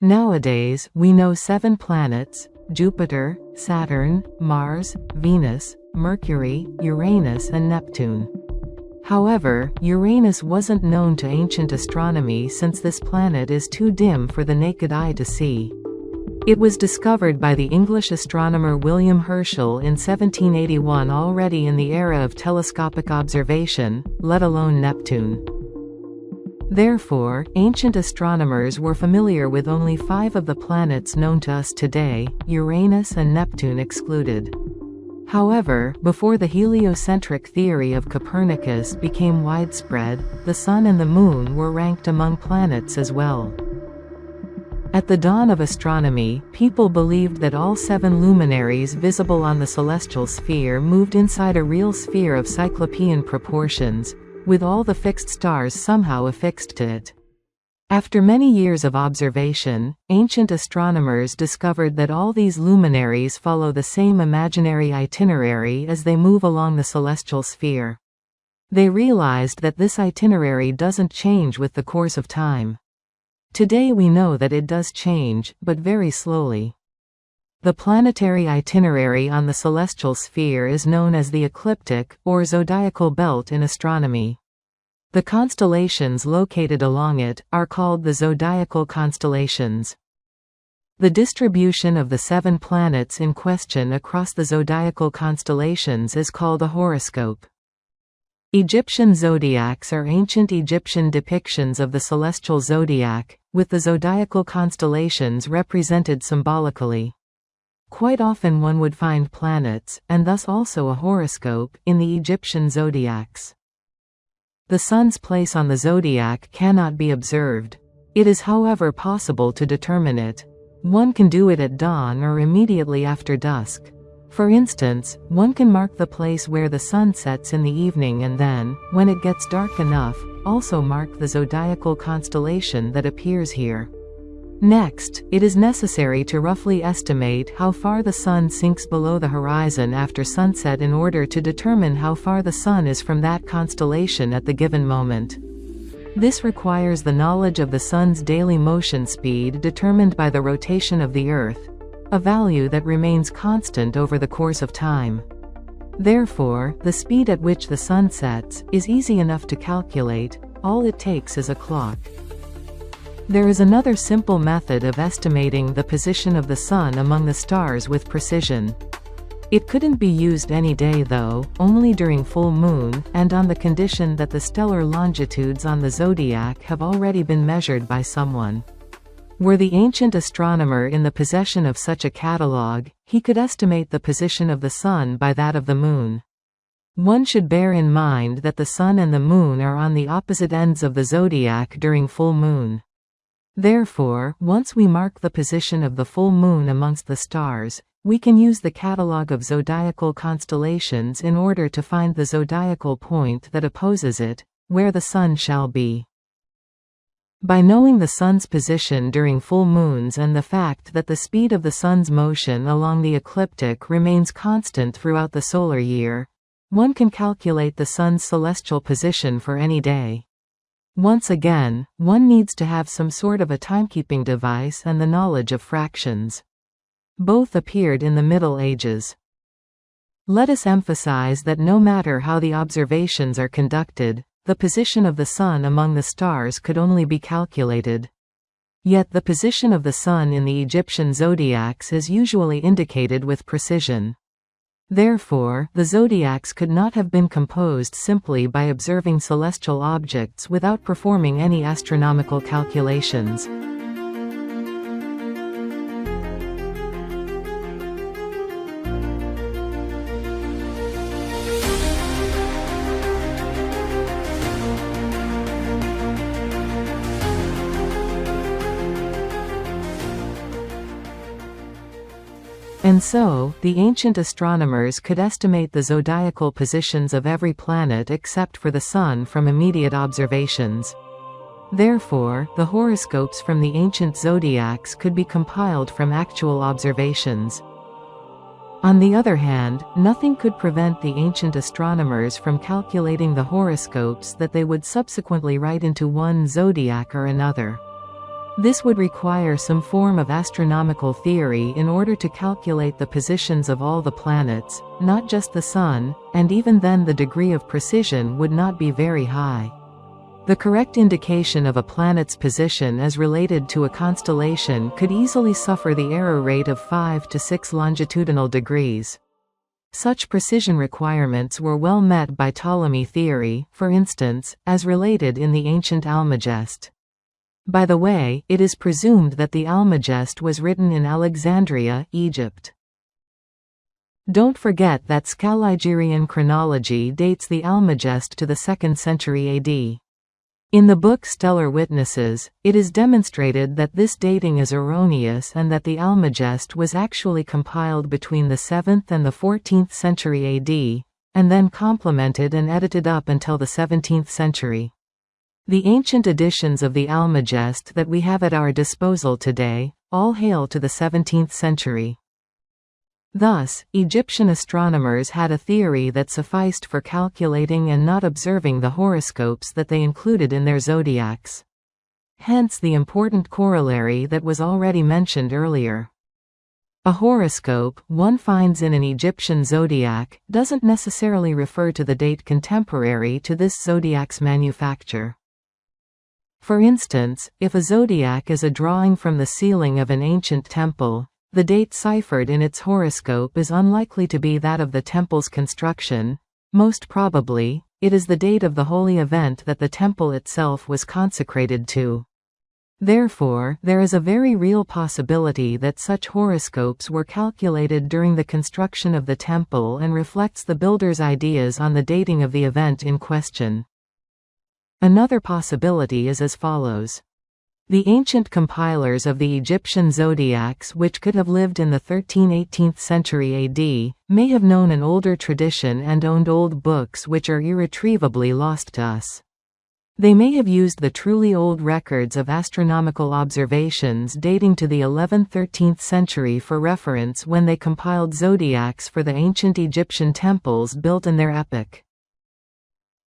Nowadays, we know 7 planets: Jupiter, Saturn, Mars, Venus, Mercury, Uranus and Neptune. However, Uranus wasn't known to ancient astronomy since this planet is too dim for the naked eye to see. It was discovered by the English astronomer William Herschel in 1781, already in the era of telescopic observation, let alone Neptune. Therefore, ancient astronomers were familiar with only 5 of the planets known to us today, Uranus and Neptune excluded. However, before the heliocentric theory of Copernicus became widespread, the Sun and the Moon were ranked among planets as well. At the dawn of astronomy, people believed that all 7 luminaries visible on the celestial sphere moved inside a real sphere of cyclopean proportions, with all the fixed stars somehow affixed to it. After many years of observation, ancient astronomers discovered that all these luminaries follow the same imaginary itinerary as they move along the celestial sphere. They realized that this itinerary doesn't change with the course of time. Today we know that it does change, but very slowly. The planetary itinerary on the celestial sphere is known as the ecliptic, or zodiacal belt in astronomy. The constellations located along it are called the zodiacal constellations. The distribution of the 7 planets in question across the zodiacal constellations is called a horoscope. Egyptian zodiacs are ancient Egyptian depictions of the celestial zodiac, with the zodiacal constellations represented symbolically. Quite often one would find planets, and thus also a horoscope, in the Egyptian zodiacs. The Sun's place on the zodiac cannot be observed. It is however possible to determine it. One can do it at dawn or immediately after dusk. For instance, one can mark the place where the sun sets in the evening and then, when it gets dark enough, also mark the zodiacal constellation that appears here. Next, it is necessary to roughly estimate how far the Sun sinks below the horizon after sunset in order to determine how far the Sun is from that constellation at the given moment. This requires the knowledge of the Sun's daily motion speed determined by the rotation of the Earth, a value that remains constant over the course of time. Therefore, the speed at which the Sun sets is easy enough to calculate. All it takes is a clock. There is another simple method of estimating the position of the Sun among the stars with precision. It couldn't be used any day though, only during full moon, and on the condition that the stellar longitudes on the zodiac have already been measured by someone. Were the ancient astronomer in the possession of such a catalogue, he could estimate the position of the Sun by that of the Moon. One should bear in mind that the Sun and the Moon are on the opposite ends of the zodiac during full moon. Therefore, once we mark the position of the full moon amongst the stars, we can use the catalogue of zodiacal constellations in order to find the zodiacal point that opposes it, where the Sun shall be. By knowing the Sun's position during full moons and the fact that the speed of the Sun's motion along the ecliptic remains constant throughout the solar year, one can calculate the Sun's celestial position for any day. Once again, one needs to have some sort of a timekeeping device and the knowledge of fractions. Both appeared in the Middle Ages. Let us emphasize that no matter how the observations are conducted, the position of the Sun among the stars could only be calculated. Yet the position of the Sun in the Egyptian zodiacs is usually indicated with precision. Therefore, the zodiacs could not have been composed simply by observing celestial objects without performing any astronomical calculations. And so, the ancient astronomers could estimate the zodiacal positions of every planet except for the Sun from immediate observations. Therefore, the horoscopes from the ancient zodiacs could be compiled from actual observations. On the other hand, nothing could prevent the ancient astronomers from calculating the horoscopes that they would subsequently write into one zodiac or another. This would require some form of astronomical theory in order to calculate the positions of all the planets, not just the Sun, and even then the degree of precision would not be very high. The correct indication of a planet's position as related to a constellation could easily suffer the error rate of 5 to 6 longitudinal degrees. Such precision requirements were well met by Ptolemy theory, for instance, as related in the ancient Almagest. By the way, it is presumed that the Almagest was written in Alexandria, Egypt. Don't forget that Scaligerian chronology dates the Almagest to the 2nd century AD. In the book Stellar Witnesses, it is demonstrated that this dating is erroneous and that the Almagest was actually compiled between the 7th and the 14th century AD, and then complemented and edited up until the 17th century. The ancient editions of the Almagest that we have at our disposal today, all hail to the 17th century. Thus, Egyptian astronomers had a theory that sufficed for calculating and not observing the horoscopes that they included in their zodiacs. Hence the important corollary that was already mentioned earlier. A horoscope one finds in an Egyptian zodiac doesn't necessarily refer to the date contemporary to this zodiac's manufacture. For instance, if a zodiac is a drawing from the ceiling of an ancient temple, the date ciphered in its horoscope is unlikely to be that of the temple's construction. Most probably, it is the date of the holy event that the temple itself was consecrated to. Therefore, there is a very real possibility that such horoscopes were calculated during the construction of the temple and reflects the builder's ideas on the dating of the event in question. Another possibility is as follows. The ancient compilers of the Egyptian zodiacs, which could have lived in the 13th–18th century AD, may have known an older tradition and owned old books which are irretrievably lost to us. They may have used the truly old records of astronomical observations dating to the 11th–13th century for reference when they compiled zodiacs for the ancient Egyptian temples built in their epoch.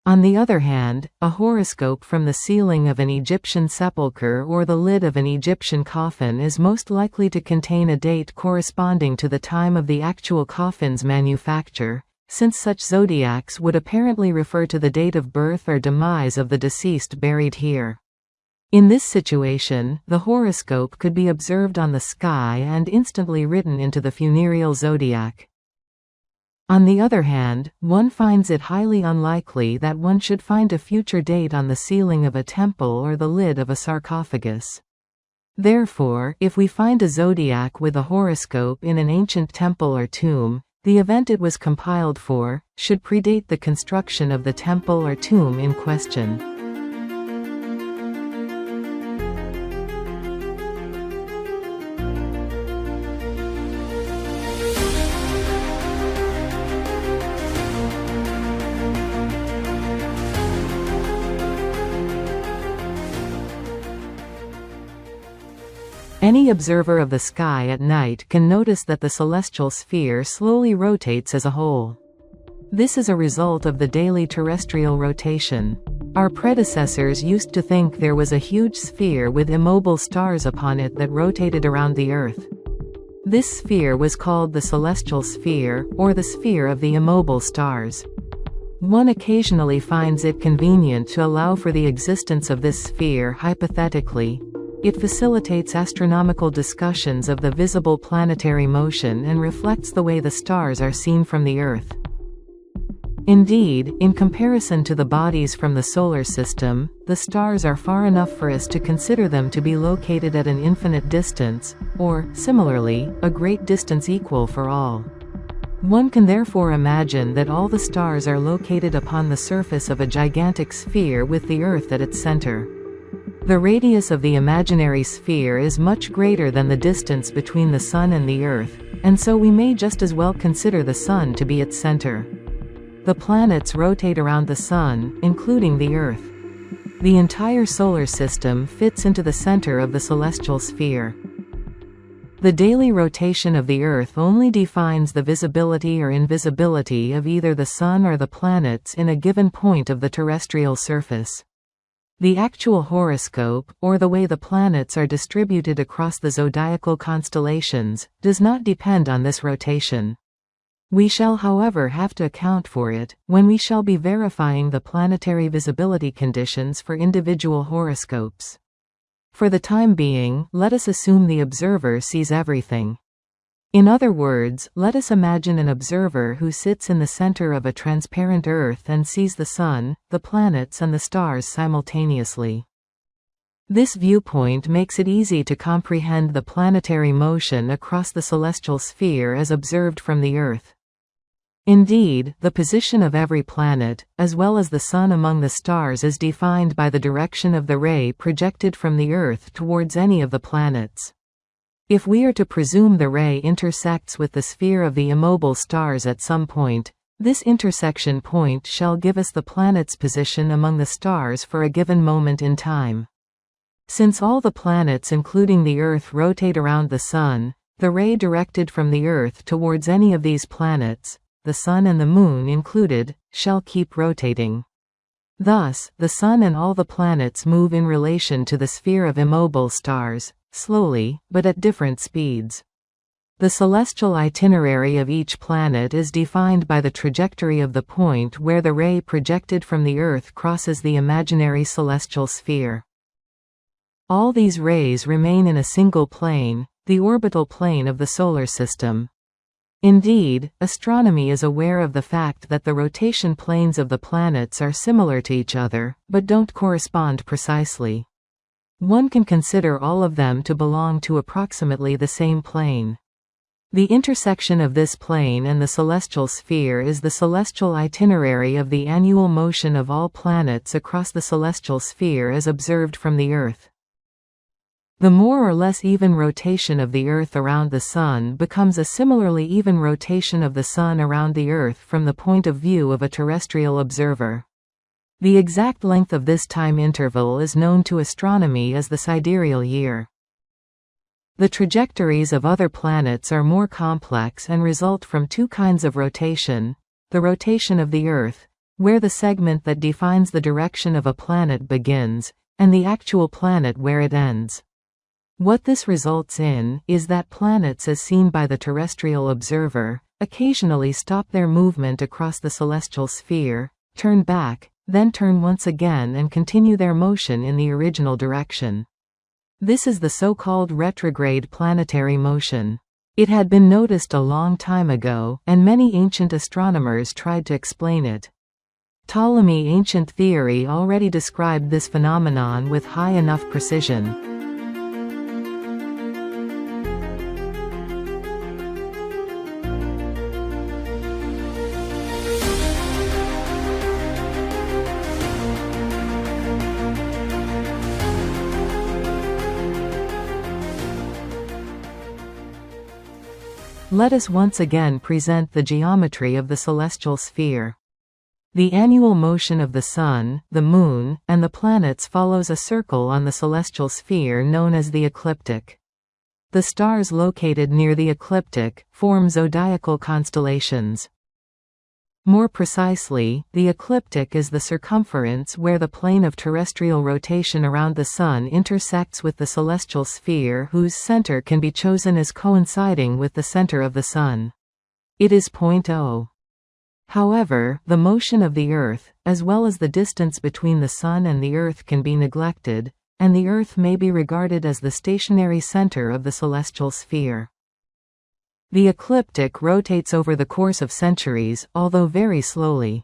On the other hand, a horoscope from the ceiling of an Egyptian sepulchre or the lid of an Egyptian coffin is most likely to contain a date corresponding to the time of the actual coffin's manufacture, since such zodiacs would apparently refer to the date of birth or demise of the deceased buried here. In this situation, the horoscope could be observed on the sky and instantly written into the funereal zodiac. On the other hand, one finds it highly unlikely that one should find a future date on the ceiling of a temple or the lid of a sarcophagus. Therefore, if we find a zodiac with a horoscope in an ancient temple or tomb, the event it was compiled for should predate the construction of the temple or tomb in question. Any observer of the sky at night can notice that the celestial sphere slowly rotates as a whole. This is a result of the daily terrestrial rotation. Our predecessors used to think there was a huge sphere with immobile stars upon it that rotated around the Earth. This sphere was called the celestial sphere, or the sphere of the immobile stars. One occasionally finds it convenient to allow for the existence of this sphere hypothetically. It facilitates astronomical discussions of the visible planetary motion and reflects the way the stars are seen from the Earth. Indeed, in comparison to the bodies from the solar system, the stars are far enough for us to consider them to be located at an infinite distance, or, similarly, a great distance equal for all. One can therefore imagine that all the stars are located upon the surface of a gigantic sphere with the Earth at its center. The radius of the imaginary sphere is much greater than the distance between the Sun and the Earth, and so we may just as well consider the Sun to be its center. The planets rotate around the Sun, including the Earth. The entire solar system fits into the center of the celestial sphere. The daily rotation of the Earth only defines the visibility or invisibility of either the Sun or the planets in a given point of the terrestrial surface. The actual horoscope, or the way the planets are distributed across the zodiacal constellations, does not depend on this rotation. We shall however have to account for it, when we shall be verifying the planetary visibility conditions for individual horoscopes. For the time being, let us assume the observer sees everything. In other words, let us imagine an observer who sits in the center of a transparent Earth and sees the Sun, the planets and the stars simultaneously. This viewpoint makes it easy to comprehend the planetary motion across the celestial sphere as observed from the Earth. Indeed, the position of every planet, as well as the Sun among the stars, is defined by the direction of the ray projected from the Earth towards any of the planets. If we are to presume the ray intersects with the sphere of the immobile stars at some point, this intersection point shall give us the planet's position among the stars for a given moment in time. Since all the planets including the Earth rotate around the Sun, the ray directed from the Earth towards any of these planets, the Sun and the Moon included, shall keep rotating. Thus, the Sun and all the planets move in relation to the sphere of immobile stars, slowly, but at different speeds. The celestial itinerary of each planet is defined by the trajectory of the point where the ray projected from the Earth crosses the imaginary celestial sphere. All these rays remain in a single plane, the orbital plane of the solar system. Indeed, astronomy is aware of the fact that the rotation planes of the planets are similar to each other, but don't correspond precisely. One can consider all of them to belong to approximately the same plane. The intersection of this plane and the celestial sphere is the celestial itinerary of the annual motion of all planets across the celestial sphere as observed from the Earth. The more or less even rotation of the Earth around the Sun becomes a similarly even rotation of the Sun around the Earth from the point of view of a terrestrial observer. The exact length of this time interval is known to astronomy as the sidereal year. The trajectories of other planets are more complex and result from two kinds of rotation: the rotation of the Earth, where the segment that defines the direction of a planet begins, and the actual planet where it ends. What this results in is that planets as seen by the terrestrial observer occasionally stop their movement across the celestial sphere, turn back, then turn once again and continue their motion in the original direction. This is the so-called retrograde planetary motion. It had been noticed a long time ago, and many ancient astronomers tried to explain it. Ptolemy's ancient theory already described this phenomenon with high enough precision. Let us once again present the geometry of the celestial sphere. The annual motion of the Sun, the Moon, and the planets follows a circle on the celestial sphere known as the ecliptic. The stars located near the ecliptic form zodiacal constellations. More precisely, the ecliptic is the circumference where the plane of terrestrial rotation around the Sun intersects with the celestial sphere, whose center can be chosen as coinciding with the center of the Sun. It is point O. However, the motion of the Earth, as well as the distance between the Sun and the Earth, can be neglected, and the Earth may be regarded as the stationary center of the celestial sphere. The ecliptic rotates over the course of centuries, although very slowly.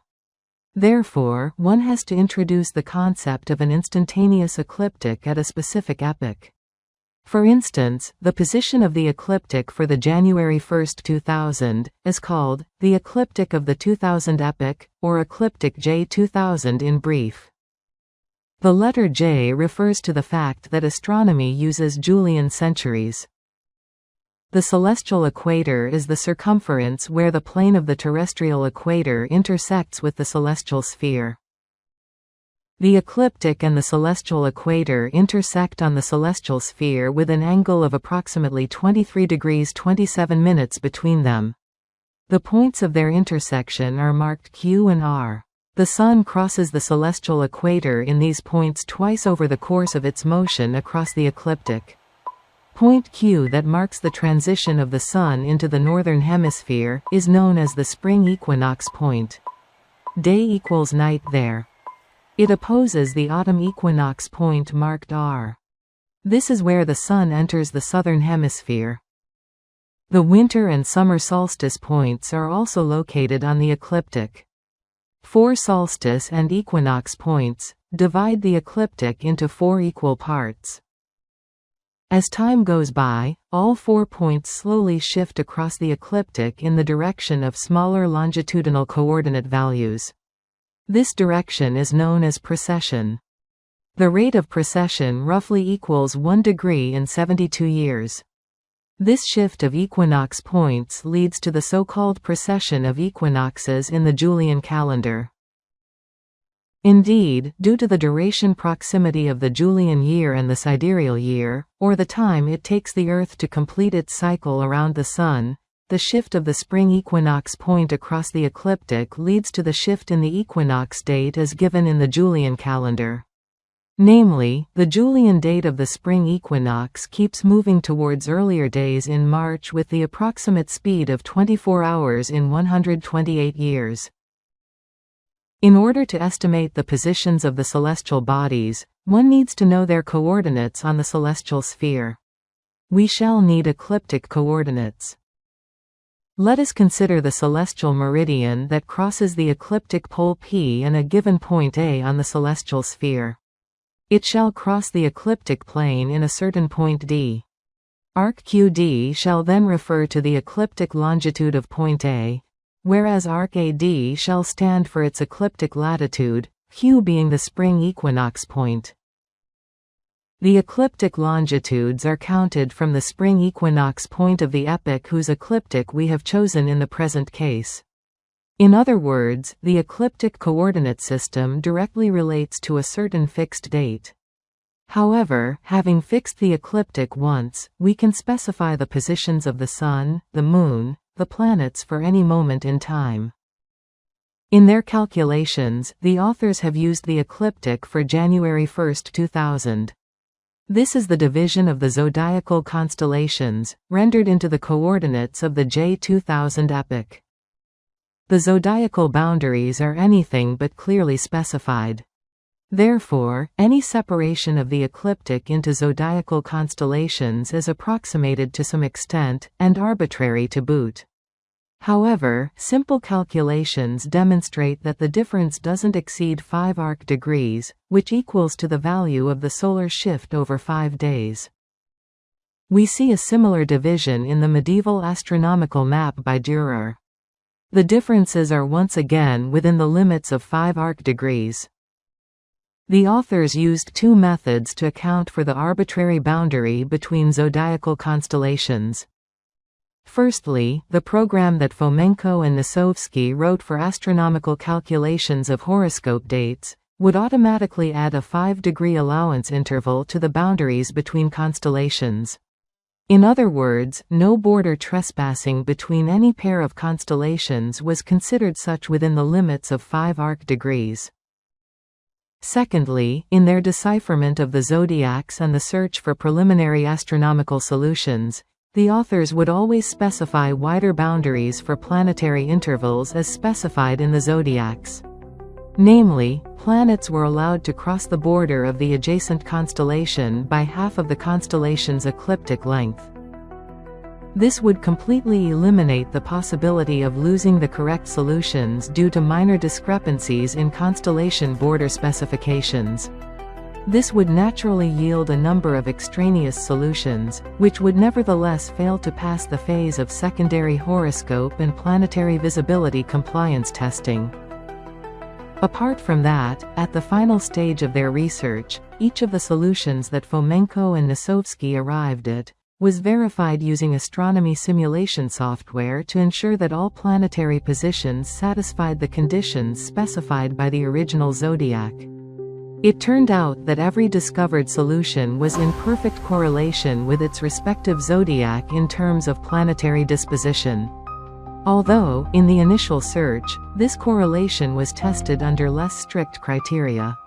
Therefore, one has to introduce the concept of an instantaneous ecliptic at a specific epoch. For instance, the position of the ecliptic for the January 1, 2000, is called the ecliptic of the 2000 epoch, or ecliptic J2000 in brief. The letter J refers to the fact that astronomy uses Julian centuries. The celestial equator is the circumference where the plane of the terrestrial equator intersects with the celestial sphere. The ecliptic and the celestial equator intersect on the celestial sphere with an angle of approximately 23 degrees 27 minutes between them. The points of their intersection are marked Q and R. The Sun crosses the celestial equator in these points twice over the course of its motion across the ecliptic. Point Q, that marks the transition of the Sun into the northern hemisphere, is known as the spring equinox point. Day equals night there. It opposes the autumn equinox point marked R. This is where the Sun enters the southern hemisphere. The winter and summer solstice points are also located on the ecliptic. 4 solstice and equinox points divide the ecliptic into 4 equal parts. As time goes by, all 4 points slowly shift across the ecliptic in the direction of smaller longitudinal coordinate values. This direction is known as precession. The rate of precession roughly equals 1 degree in 72 years. This shift of equinox points leads to the so-called precession of equinoxes in the Julian calendar. Indeed, due to the duration proximity of the Julian year and the sidereal year, or the time it takes the Earth to complete its cycle around the Sun, the shift of the spring equinox point across the ecliptic leads to the shift in the equinox date as given in the Julian calendar. Namely, the Julian date of the spring equinox keeps moving towards earlier days in March with the approximate speed of 24 hours in 128 years. In order to estimate the positions of the celestial bodies, one needs to know their coordinates on the celestial sphere. We shall need ecliptic coordinates. Let us consider the celestial meridian that crosses the ecliptic pole P and a given point A on the celestial sphere. It shall cross the ecliptic plane in a certain point D. Arc QD shall then refer to the ecliptic longitude of point A, whereas arc AD shall stand for its ecliptic latitude, Q being the spring equinox point. The ecliptic longitudes are counted from the spring equinox point of the epoch whose ecliptic we have chosen in the present case. In other words, the ecliptic coordinate system directly relates to a certain fixed date. However, having fixed the ecliptic once, we can specify the positions of the Sun, the Moon, the planets for any moment in time. In their calculations, the authors have used the ecliptic for January 1, 2000. This is the division of the zodiacal constellations, rendered into the coordinates of the J2000 epoch. The zodiacal boundaries are anything but clearly specified. Therefore, any separation of the ecliptic into zodiacal constellations is approximated to some extent, and arbitrary to boot. However, simple calculations demonstrate that the difference doesn't exceed 5 arc degrees, which equals to the value of the solar shift over 5 days. We see a similar division in the medieval astronomical map by Dürer. The differences are once again within the limits of 5 arc degrees. The authors used 2 methods to account for the arbitrary boundary between zodiacal constellations. Firstly, the program that Fomenko and Nosovsky wrote for astronomical calculations of horoscope dates would automatically add a 5-degree allowance interval to the boundaries between constellations. In other words, no border trespassing between any pair of constellations was considered such within the limits of 5 arc degrees. Secondly, in their decipherment of the zodiacs and the search for preliminary astronomical solutions, the authors would always specify wider boundaries for planetary intervals as specified in the zodiacs. Namely, planets were allowed to cross the border of the adjacent constellation by half of the constellation's ecliptic length. This would completely eliminate the possibility of losing the correct solutions due to minor discrepancies in constellation border specifications. This would naturally yield a number of extraneous solutions, which would nevertheless fail to pass the phase of secondary horoscope and planetary visibility compliance testing. Apart from that, at the final stage of their research, each of the solutions that Fomenko and Nosovsky arrived at was verified using astronomy simulation software to ensure that all planetary positions satisfied the conditions specified by the original zodiac. It turned out that every discovered solution was in perfect correlation with its respective zodiac in terms of planetary disposition. Although, in the initial search, this correlation was tested under less strict criteria.